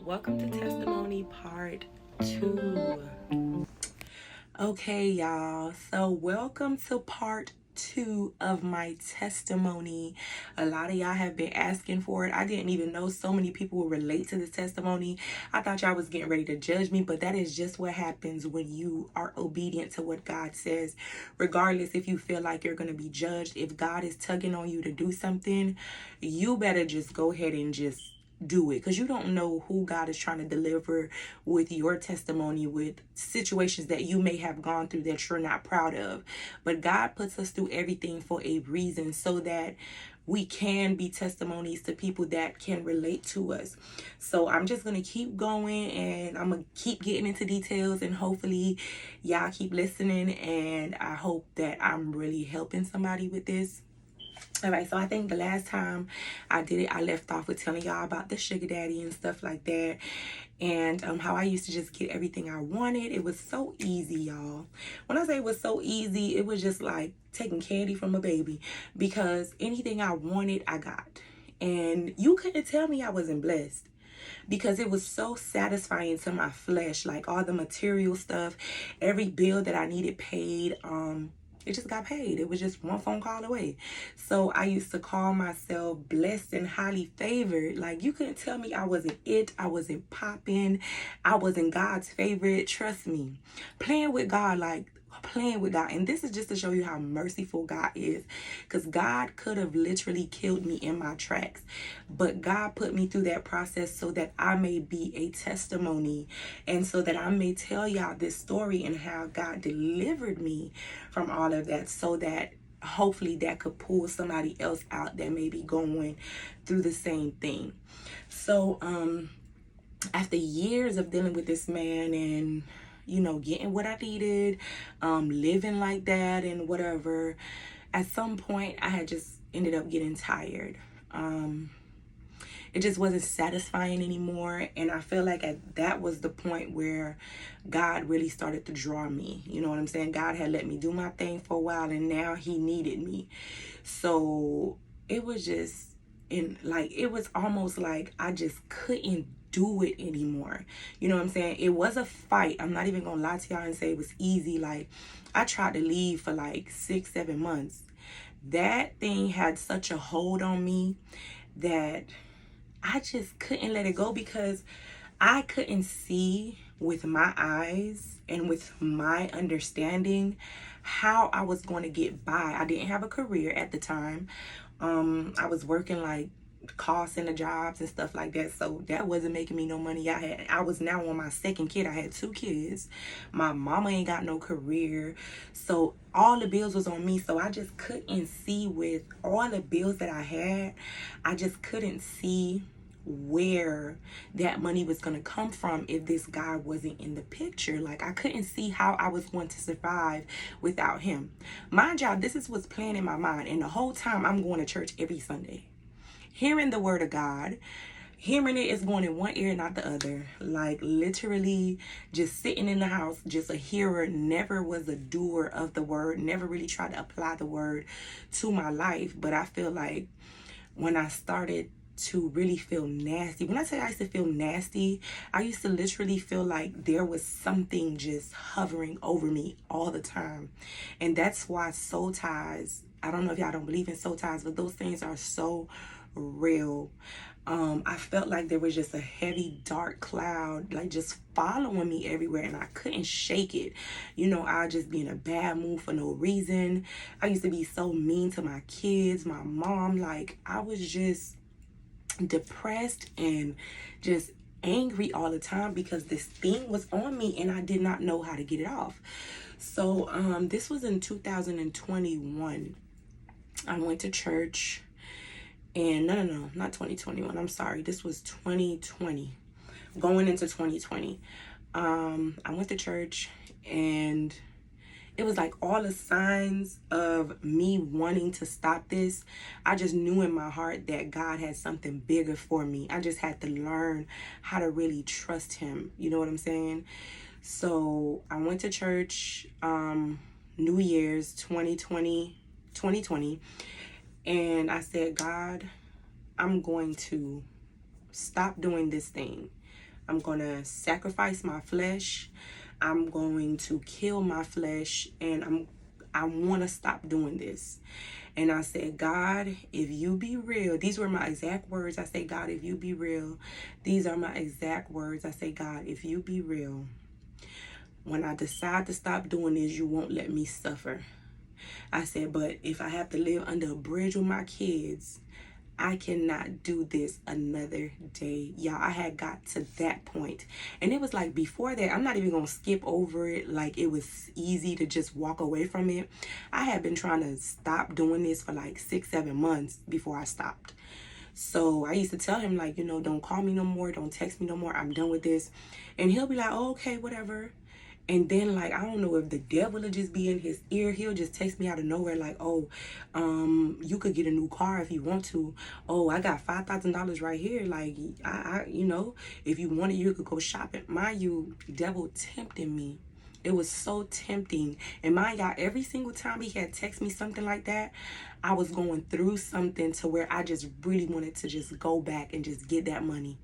Welcome to testimony part 2. Okay, y'all. So, welcome to part 2 of my testimony. A lot of y'all have been asking for it. I didn't even know so many people will relate to this testimony. I thought y'all was getting ready to judge me, but that is just what happens when you are obedient to what God says. Regardless if you feel like you're going to be judged, if God is tugging on you to do something, you better just go ahead and just do it, because you don't know who God is trying to deliver with your testimony, with situations that you may have gone through that you're not proud of. But God puts us through everything for a reason, so that we can be testimonies to people that can relate to us. So I'm just going to keep going, and I'm going to keep getting into details, and hopefully y'all keep listening, and I hope that I'm really helping somebody with this. All right, so I think the last time I did it, I left off with telling y'all about the sugar daddy and stuff like that, and how I used to just get everything I wanted. It was so easy, y'all. When I say it was so easy, it was just like taking candy from a baby, because anything I wanted, I got. And you couldn't tell me I wasn't blessed, because it was so satisfying to my flesh, like all the material stuff, every bill that I needed paid. It just got paid. It was just one phone call away. So I used to call myself blessed and highly favored. Like, you couldn't tell me I wasn't it. I wasn't popping. I wasn't God's favorite. Trust me. Playing with God, like playing with God. And this is just to show you how merciful God is, because God could have literally killed me in my tracks, but God put me through that process so that I may be a testimony, and so that I may tell y'all this story and how God delivered me from all of that, so that hopefully that could pull somebody else out that may be going through the same thing. So after years of dealing with this man and getting what I needed, living like that and whatever, at some point I had just ended up getting tired. It just wasn't satisfying anymore, and I feel like that was the point where God really started to draw me. You know what I'm saying? God had let me do my thing for a while, and now he needed me. So it was just it was almost like I just couldn't do it anymore. You know what I'm saying? It was a fight. I'm not even gonna lie to y'all and say it was easy. Like, I tried to leave for like 6-7 months. That thing had such a hold on me that I just couldn't let it go, because I couldn't see with my eyes and with my understanding how I was going to get by. I didn't have a career at the time. I was working like call center jobs and stuff like that, so that wasn't making me no money. I was now on my second kid. I had 2 kids. My mama ain't got no career, so all the bills was on me. So I just couldn't see, with all the bills that I had, I just couldn't see where that money was going to come from if this guy wasn't in the picture. Like, I couldn't see how I was going to survive without him. Mind y'all, this is what's playing in my mind, and the whole time I'm going to church every Sunday, hearing the word of God. Hearing it is going in one ear, not the other. Like, literally just sitting in the house, just a hearer, never was a doer of the word, never really tried to apply the word to my life. But I feel like when I started to really feel nasty, when I say I used to feel nasty, I used to literally feel like there was something just hovering over me all the time. And that's why soul ties, I don't know if y'all don't believe in soul ties, but those things are so real. I felt like there was just a heavy dark cloud, like, just following me everywhere, and I couldn't shake it. I'd just be in a bad mood for no reason. I used to be so mean to my kids, my mom. Like, I was just depressed and just angry all the time, because this thing was on me and I did not know how to get it off. So this was in 2021. I went to church. And no, not 2021. I'm sorry. This was 2020. Going into 2020. I went to church, and it was like all the signs of me wanting to stop this. I just knew in my heart that God had something bigger for me. I just had to learn how to really trust him. You know what I'm saying? So I went to church, New Year's 2020. And I said, God, I'm going to stop doing this thing. I'm going to sacrifice my flesh. I'm going to kill my flesh, and I want to stop doing this. And I said, God, if you be real, these were my exact words. I said, God, if you be real, these are my exact words. I said, God, if you be real, when I decide to stop doing this, you won't let me suffer. I said, but if I have to live under a bridge with my kids, I cannot do this another day. Y'all, I had got to that point. And it was like before that, I'm not even going to skip over it. Like it was easy to just walk away from it. I had been trying to stop doing this for like 6-7 months before I stopped. So I used to tell him like, don't call me no more. Don't text me no more. I'm done with this. And he'll be like, oh, okay, whatever. And then, like, I don't know if the devil will just be in his ear. He'll just text me out of nowhere, like, oh, you could get a new car if you want to. Oh, I got $5,000 right here. Like, if you wanted, you could go shopping. Mind you, devil tempted me. It was so tempting. And mind y'all, every single time he had text me something like that, I was going through something to where I just really wanted to just go back and just get that money.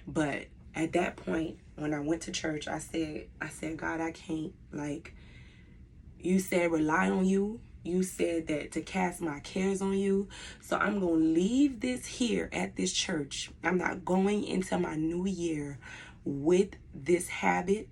But at that point, when I went to church, I said, God, I can't. Like, you said rely on you. You said that to cast my cares on you. So I'm going to leave this here at this church. I'm not going into my new year with this habit.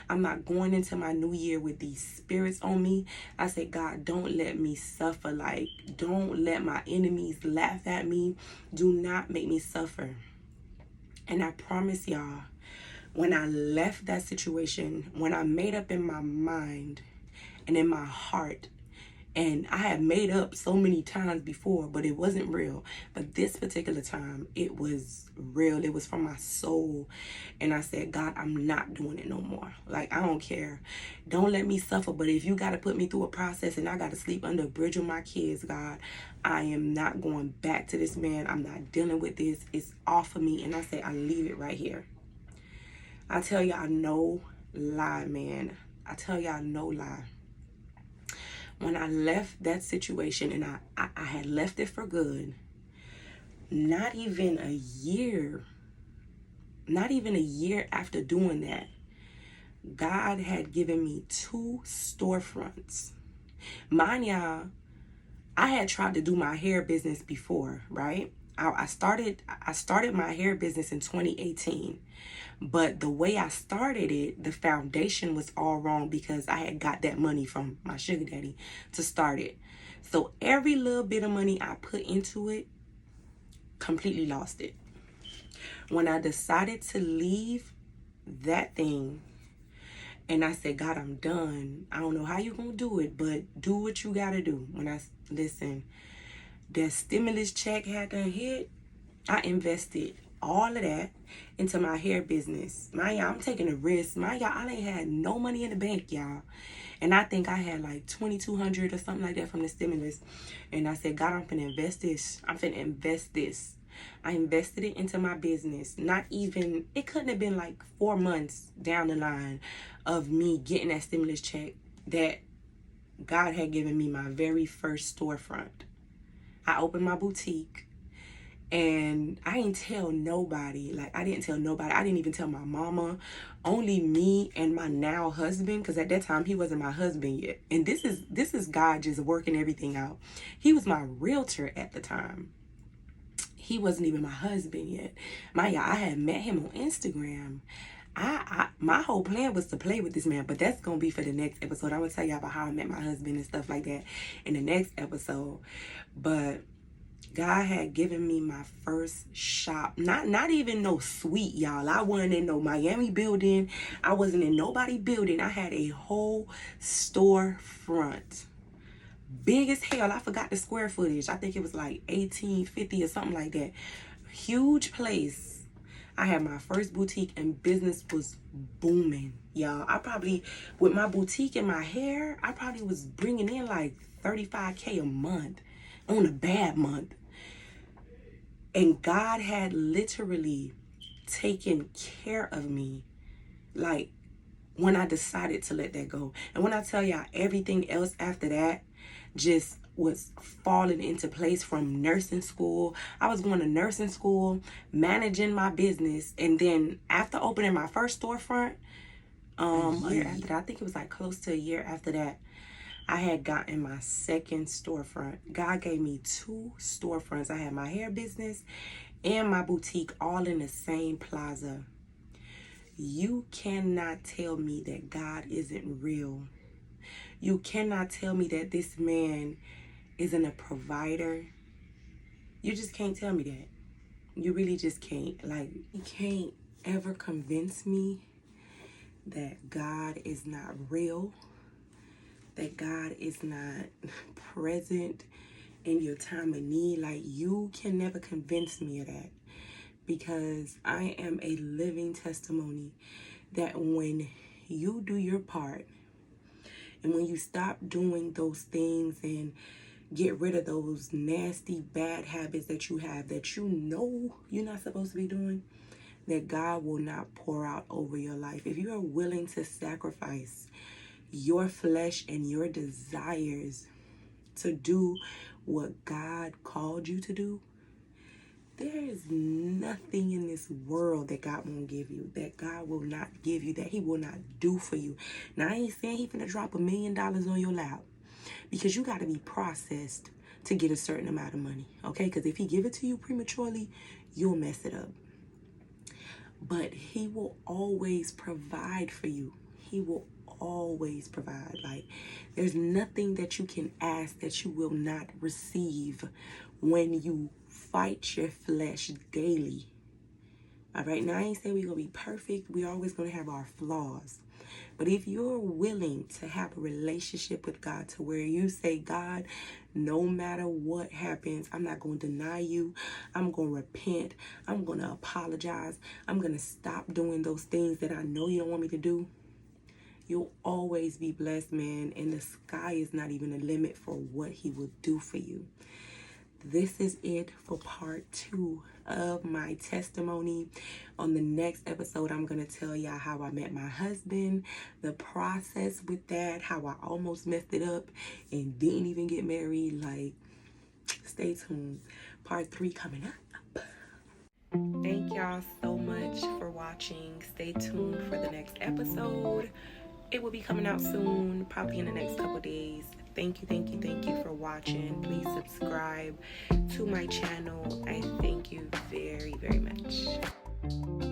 I'm not going into my new year with these spirits on me. I said, God, don't let me suffer. Like, don't let my enemies laugh at me. Do not make me suffer. And I promise y'all, when I left that situation, when I made up in my mind and in my heart, and I had made up so many times before, but it wasn't real. But this particular time, it was real. It was from my soul. And I said, God, I'm not doing it no more. Like, I don't care. Don't let me suffer. But if you got to put me through a process and I got to sleep under a bridge with my kids, God, I am not going back to this man. I'm not dealing with this. It's off of me. And I said, I leave it right here. I tell y'all no lie, man. I tell y'all no lie. When I left that situation and I had left it for good, not even a year after doing that, God had given me 2 storefronts. Mind y'all, I had tried to do my hair business before, right? I started my hair business in 2018. But the way I started it, the foundation was all wrong because I had got that money from my sugar daddy to start it. So every little bit of money I put into it, completely lost it. When I decided to leave that thing, and I said, God, I'm done. I don't know how you're going to do it, but do what you got to do. Listen, that stimulus check had to hit, I invested all of that into my hair business. Y'all, I'm taking a risk. Y'all, I ain't had no money in the bank, y'all. And I think I had like $2,200 or something like that from the stimulus. And I said, God, I'm finna invest this. I invested it into my business. It couldn't have been like 4 months down the line of me getting that stimulus check that God had given me my very first storefront. I opened my boutique. And I didn't tell nobody. I didn't even tell my mama. Only me and my now husband, because at that time he wasn't my husband yet. And this is God just working everything out. He was my realtor at the time. He wasn't even my husband yet. I had met him on Instagram. My whole plan was to play with this man, but that's gonna be for the next episode. I'm gonna tell y'all about how I met my husband and stuff like that in the next episode. But God had given me my first shop. Not even no suite, y'all. I wasn't in no Miami building. I wasn't in nobody building. I had a whole storefront. Big as hell. I forgot the square footage. I think it was like 1850 or something like that. Huge place. I had my first boutique and business was booming, y'all. With my boutique and my hair, I probably was bringing in like $35K a month on a bad month. And God had literally taken care of me, like, when I decided to let that go. And when I tell y'all everything else after that just was falling into place from nursing school. I was going to nursing school, managing my business, and then after opening my first storefront, a year after that, I think it was like close to a year after that, I had gotten my second storefront. God gave me 2 storefronts. I had my hair business and my boutique all in the same plaza. You cannot tell me that God isn't real. You cannot tell me that this man isn't a provider. You just can't tell me that. You really just can't. Like, you can't ever convince me that God is not real, that God is not present in your time of need. Like, you can never convince me of that, because I am a living testimony that when you do your part and when you stop doing those things and get rid of those nasty bad habits that you have that you know you're not supposed to be doing, that God will not pour out over your life. If you are willing to sacrifice your flesh and your desires to do what God called you to do, there is nothing in this world that God won't give you, that God will not give you, that he will not do for you. Now, I ain't saying he's finna drop $1 million on your lap, because you got to be processed to get a certain amount of money, okay? Because if he give it to you prematurely, you'll mess it up. But he will always provide for you. He will always provide. Like, there's nothing that you can ask that you will not receive when you fight your flesh daily. All right, now I ain't saying we're gonna be perfect. We're always gonna have our flaws. But if you're willing to have a relationship with God to where you say, God, no matter what happens, I'm not going to deny you. I'm going to repent. I'm going to apologize. I'm going to stop doing those things that I know you don't want me to do. You'll always be blessed, man. And the sky is not even a limit for what he will do for you. This is it for part 2 of my testimony. On the next episode, I'm going to tell y'all how I met my husband, the process with that, how I almost messed it up and didn't even get married. Like, stay tuned. Part 3 coming up. Thank y'all so much for watching. Stay tuned for the next episode. It will be coming out soon, probably in the next couple days. Thank you for watching. Please subscribe to my channel. I thank you very, very much.